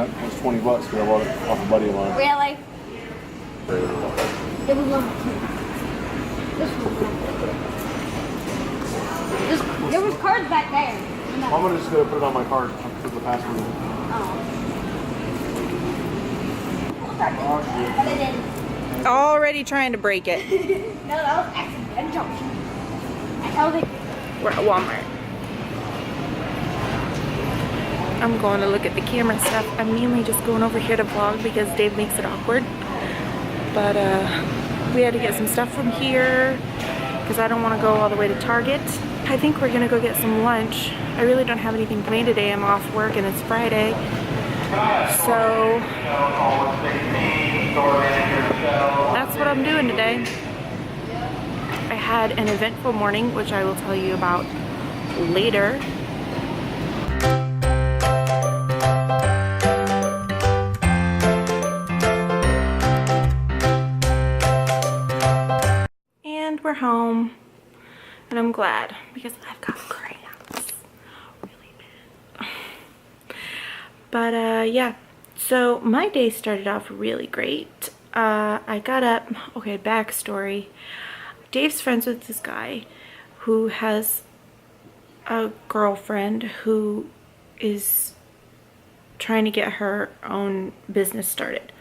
that. It was 20 bucks because I bought it off a buddy of mine. Really? It was level 2. There was cards back there. I'm gonna just go put it on my card. I'll put the password in. But it didn't. Already trying to break it. No, that was accidental. I was like, We're at Walmart. I'm going to look at the camera stuff. I'm mainly just going over here to vlog because Dave makes it awkward. But we had to get some stuff from here because I don't want to go all the way to Target. I think we're gonna go get some lunch. I really don't have anything planned today. I'm off work and it's Friday. So that's what I'm doing today. I had an eventful morning, which I will tell you about later. And we're home. And I'm glad because I've got crayons really bad. But yeah, so my day started off really great. I got up, okay, backstory. Dave's friends with this guy who has a girlfriend who is trying to get her own business started.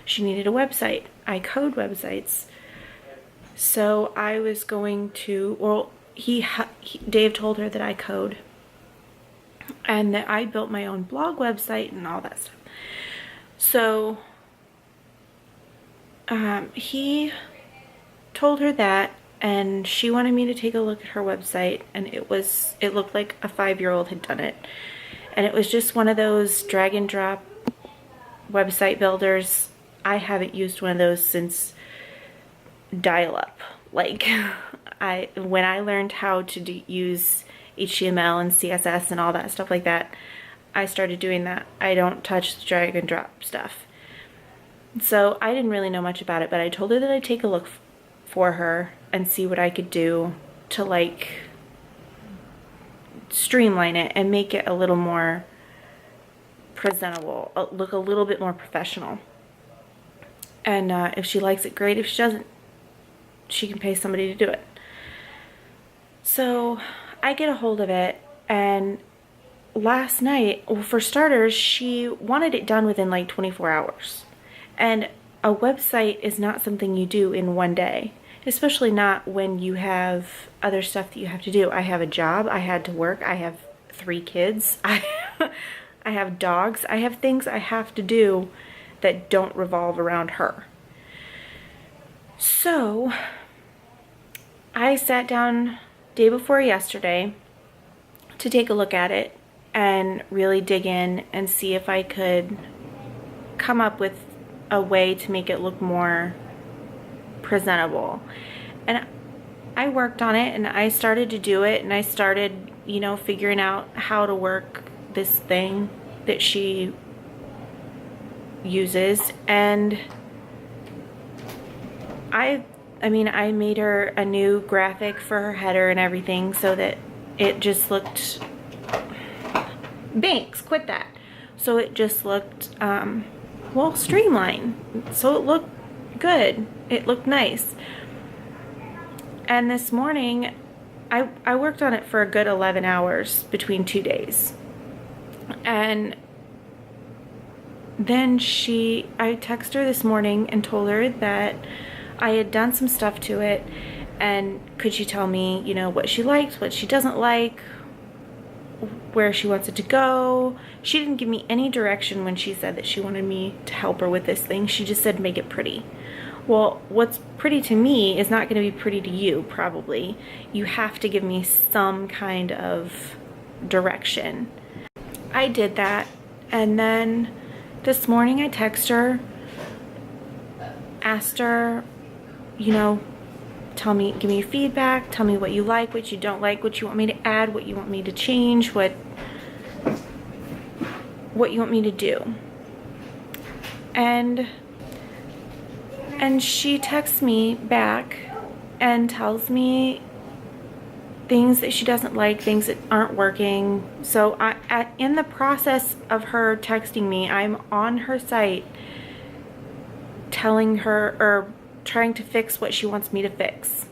She needed a website. I code websites. So I was going to, well, Dave told her that I code and that I built my own blog website and all that stuff. So he told her that, and she wanted me to take a look at her website, and it looked like a 5-year-old had done it. And it was just one of those drag and drop website builders. I haven't used one of those since dial-up. Like, when I learned how to use HTML and CSS and all that stuff like that, I started doing that. I don't touch the drag and drop stuff. So I didn't really know much about it, but I told her that I'd take a look for her and see what I could do to like streamline it and make it a little more presentable, look a little bit more professional. And if she likes it, great. If she doesn't, she can pay somebody to do it. So I get a hold of it, and last night, well, for starters, she wanted it done within like 24 hours. And a website is not something you do in one day, especially not when you have other stuff that you have to do. I have a job, I had to work, I have 3 kids, I have dogs, I have things I have to do that don't revolve around her. So I sat down day before yesterday to take a look at it and really dig in and see if I could come up with a way to make it look more presentable. And I worked on it and I started to do it, and I started, you know, figuring out how to work this thing that she uses. And I mean, I made her a new graphic for her header and everything so that it just looked, Banks, quit that. So it just looked, well, streamlined. So it looked good. It looked nice. And this morning, I worked on it for a good 11 hours between 2 days. And then I texted her this morning and told her that I had done some stuff to it, and could she tell me, you know, what she liked, what she doesn't like, where she wants it to go. She didn't give me any direction when she said that she wanted me to help her with this thing. She just said make it pretty. Well, what's pretty to me is not going to be pretty to you, probably. You have to give me some kind of direction. I did that, and then this morning I texted her, asked her, you know, give me your feedback, tell me what you like, what you don't like, what you want me to add, what you want me to change, what you want me to do. And she texts me back and tells me things that she doesn't like, things that aren't working. So in the process of her texting me, I'm on her site telling her, or trying to fix what she wants me to fix.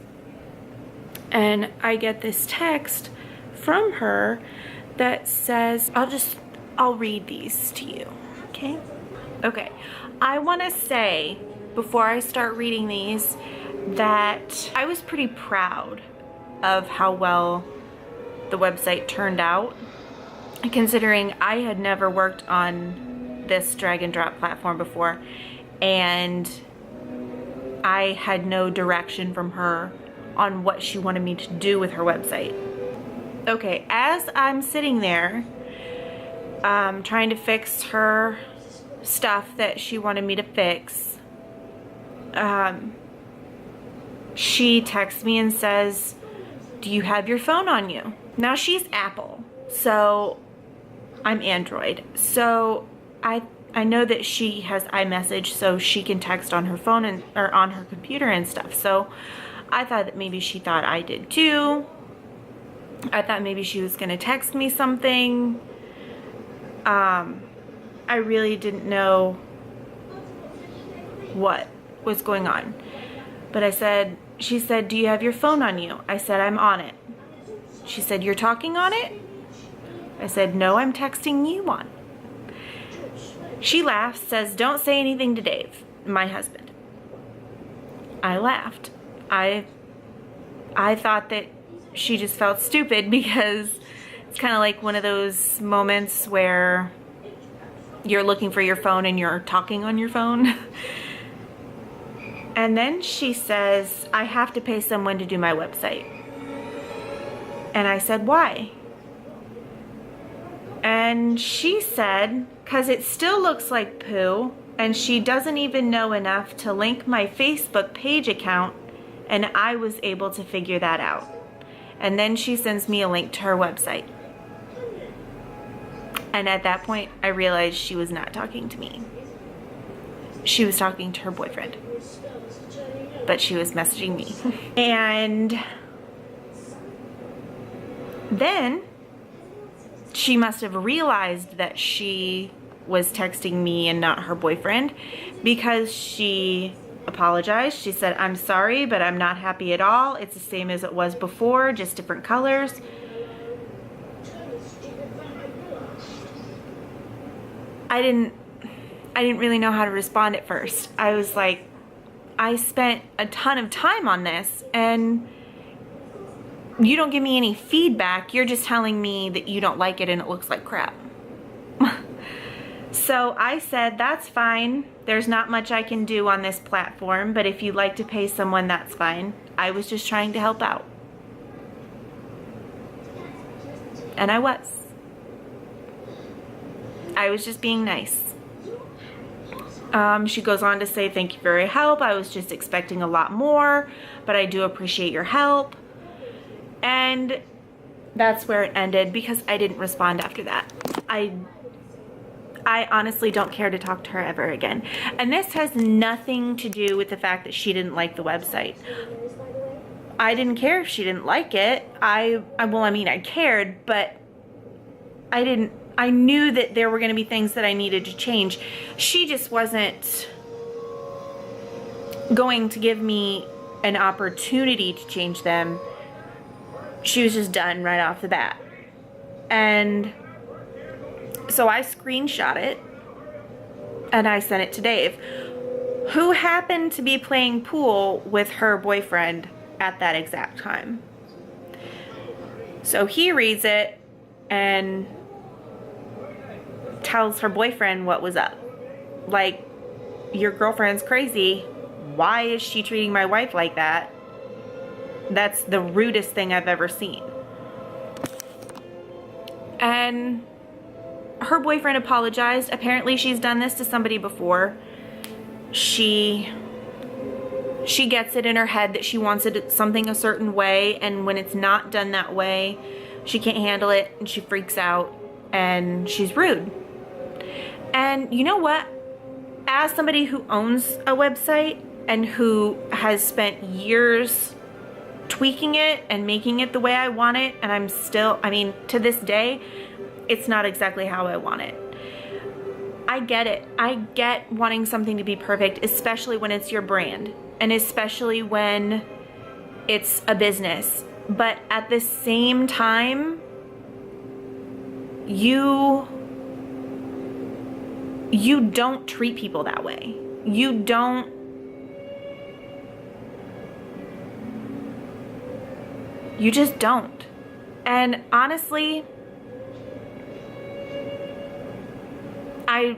And I get this text from her that says, I'll read these to you, okay? Okay, I wanna say, before I start reading these, that I was pretty proud of how well the website turned out, considering I had never worked on this drag and drop platform before, and I had no direction from her on what she wanted me to do with her website. Okay, as I'm sitting there trying to fix her stuff that she wanted me to fix, she texts me and says, do you have your phone on you? Now she's Apple, so I'm Android. So I know that she has iMessage, so she can text on her phone and or on her computer and stuff. So I thought that maybe she thought I did too. I thought maybe she was gonna text me something. I really didn't know what was going on. But she said, do you have your phone on you? I said, I'm on it. She said, you're talking on it? I said, no, I'm texting you on. She laughs, says, don't say anything to Dave, my husband. I laughed. I thought that she just felt stupid, because it's kind of like one of those moments where you're looking for your phone and you're talking on your phone. And then she says, I have to pay someone to do my website. And I said, why? And she said, because it still looks like poo, and she doesn't even know enough to link my Facebook page account, and I was able to figure that out. And then she sends me a link to her website. And at that point, I realized she was not talking to me. She was talking to her boyfriend. But she was messaging me. And then she must have realized that she was texting me and not her boyfriend, because she apologized. She said, I'm sorry, but I'm not happy at all. It's the same as it was before, just different colors. I didn't really know how to respond at first. I was like, I spent a ton of time on this and you don't give me any feedback. You're just telling me that you don't like it and it looks like crap. So I said, that's fine. There's not much I can do on this platform, but if you'd like to pay someone, that's fine. I was just trying to help out. And I was just being nice. She goes on to say, thank you for your help. I was just expecting a lot more, but I do appreciate your help. And that's where it ended, because I didn't respond after that. I honestly don't care to talk to her ever again. And this has nothing to do with the fact that she didn't like the website. I didn't care if she didn't like it. I cared, but I knew that there were going to be things that I needed to change. She just wasn't going to give me an opportunity to change them. She was just done right off the bat. And so I screenshot it and I sent it to Dave, who happened to be playing pool with her boyfriend at that exact time. So he reads it and tells her boyfriend what was up. Like, your girlfriend's crazy. Why is she treating my wife like that? That's the rudest thing I've ever seen. And her boyfriend apologized. Apparently she's done this to somebody before. She gets it in her head that she wants it something a certain way, and when it's not done that way, she can't handle it and she freaks out and she's rude. And you know what? As somebody who owns a website and who has spent years tweaking it and making it the way I want it, and I'm still, I mean, to this day, it's not exactly how I want it. I get it. I get wanting something to be perfect, especially when it's your brand, and especially when it's a business. But at the same time, you don't treat people that way. You just don't. And honestly, I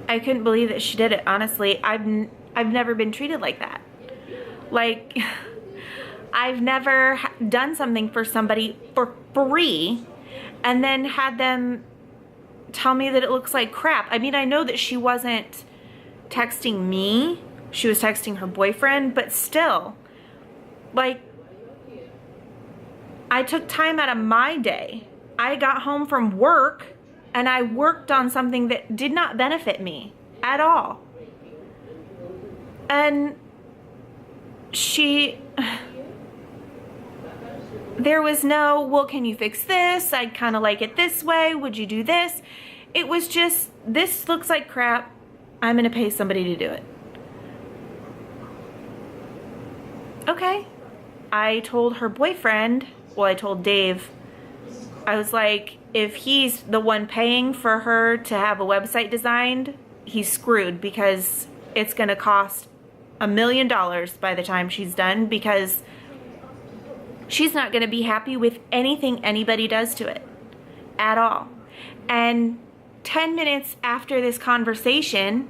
couldn't believe that she did it. Honestly, I've never been treated like that. Like, I've never done something for somebody for free and then had them tell me that it looks like crap. I mean, I know that she wasn't texting me. She was texting her boyfriend, but still, like, I took time out of my day. I got home from work and I worked on something that did not benefit me at all. And there was no, well, can you fix this? I'd kind of like it this way. Would you do this? It was just, this looks like crap. I'm going to pay somebody to do it. Okay. I told her boyfriend, well, I told Dave, I was like, if he's the one paying for her to have a website designed, he's screwed, because it's going to cost $1 million by the time she's done, because she's not going to be happy with anything anybody does to it at all. And 10 minutes after this conversation,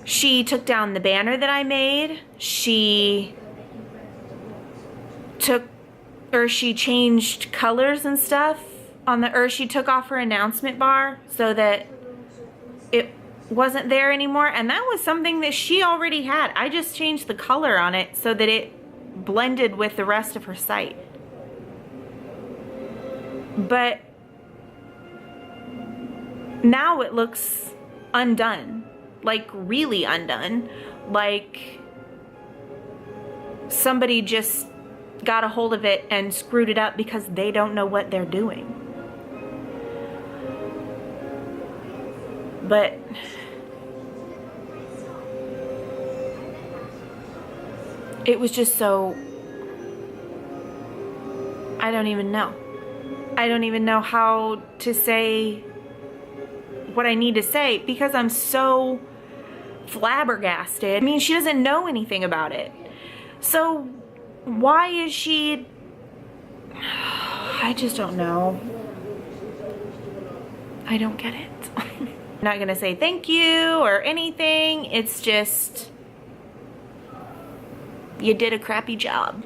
she took down the banner that I made. She changed colors and stuff on the, or she took off her announcement bar so that it wasn't there anymore. And that was something that she already had. I just changed the color on it so that it blended with the rest of her site. But now it looks undone, like really undone, like somebody just got a hold of it and screwed it up because they don't know what they're doing. But it was just so, I don't even know. I don't even know how to say what I need to say because I'm so flabbergasted. I mean, she doesn't know anything about it. So why is she, I just don't know. I don't get it. I'm not gonna say thank you or anything. It's just, you did a crappy job.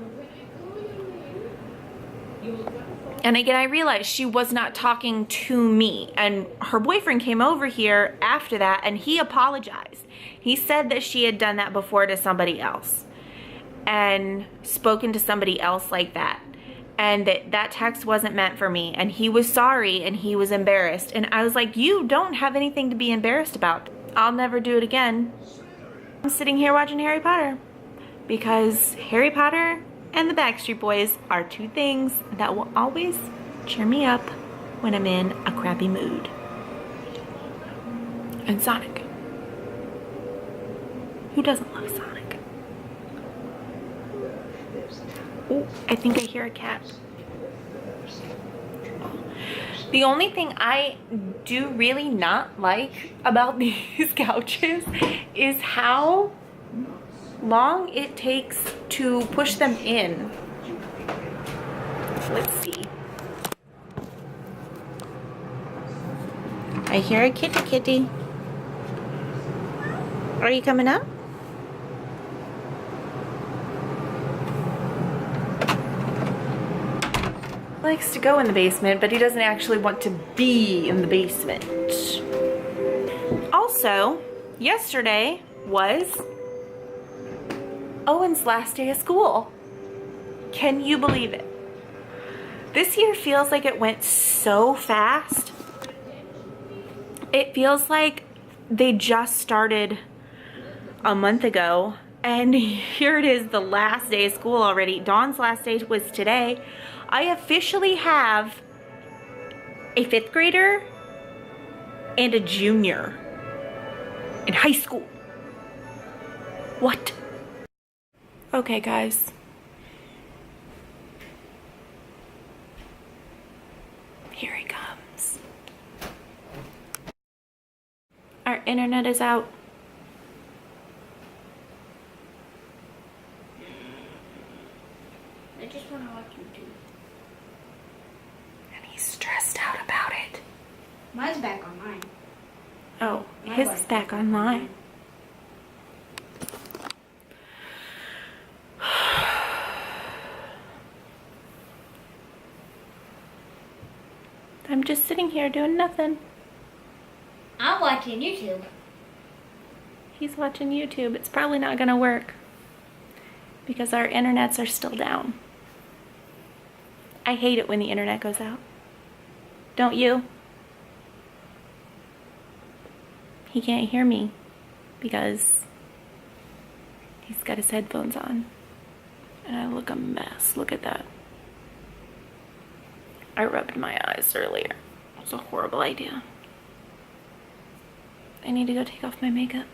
And again, I realized she was not talking to me, and her boyfriend came over here after that and he apologized. He said that she had done that before to somebody else and spoken to somebody else like that, and that text wasn't meant for me, and he was sorry and he was embarrassed. And I was like, you don't have anything to be embarrassed about. I'll never do it again. I'm sitting here watching Harry Potter because Harry Potter and the Backstreet Boys are two things that will always cheer me up when I'm in a crappy mood. And Sonic. Who doesn't love Sonic? Oh, I think I hear a cat. The only thing I do really not like about these couches is how long it takes to push them in. Let's see. I hear a kitty. Are you coming up? He likes to go in the basement, but he doesn't actually want to be in the basement. Also, yesterday was Owen's last day of school. Can you believe it? This year feels like it went so fast. It feels like they just started a month ago And here it is, the last day of school already. Dawn's last day was today. I officially have a 5th grader and a junior in high school. What? Okay, guys. Here he comes. Our internet is out. I just want to watch YouTube. And he's stressed out about it. Mine's back online. Oh, My his Wi-Fi is back online. I'm just sitting here doing nothing. I'm watching YouTube. He's watching YouTube. It's probably not gonna work because our internets are still down. I hate it when the internet goes out. Don't you? He can't hear me because he's got his headphones on. And I look a mess. Look at that. I rubbed my eyes earlier. It was a horrible idea. I need to go take off my makeup.